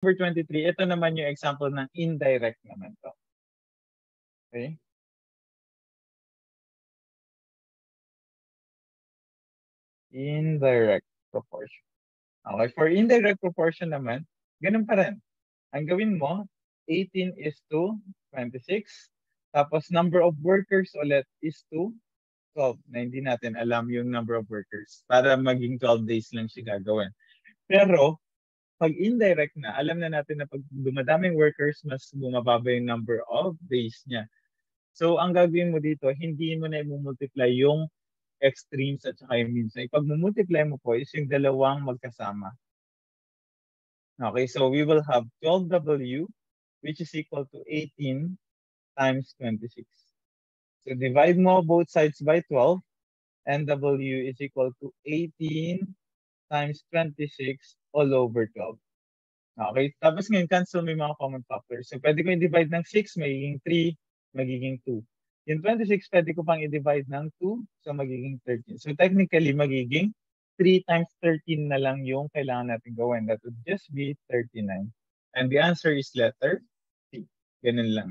Number 23, ito naman yung example ng indirect naman to. Okay? Indirect proportion. Okay, for indirect proportion naman, ganun pa rin. Ang gawin mo, 18 is to 26. Tapos number of workers ulit is to 12 na hindi natin alam yung number of workers para maging 12 days lang siya gagawin. Pero pag indirect na, alam na natin na pag dumadaming workers, mas bumababa yung number of days niya. So, ang gagawin mo dito, hindi mo na i-multiply yung extremes at saka yung means. Pag multiply mo po is yung dalawang magkasama. Okay, so we will have 12W which is equal to 18 times 26. So divide mo both sides by 12 and W is equal to 18 times 26 all over 12. Okay, tapos ngayon cancel mo yung mga common factors. So pwede ko i-divide ng 6, magiging 3, magiging 2. Yung 26, pwede ko pang i-divide ng 2, so magiging 13. So technically, magiging 3 times 13 na lang yung kailangan natin gawin. That would just be 39. And the answer is letter C. Ganun lang.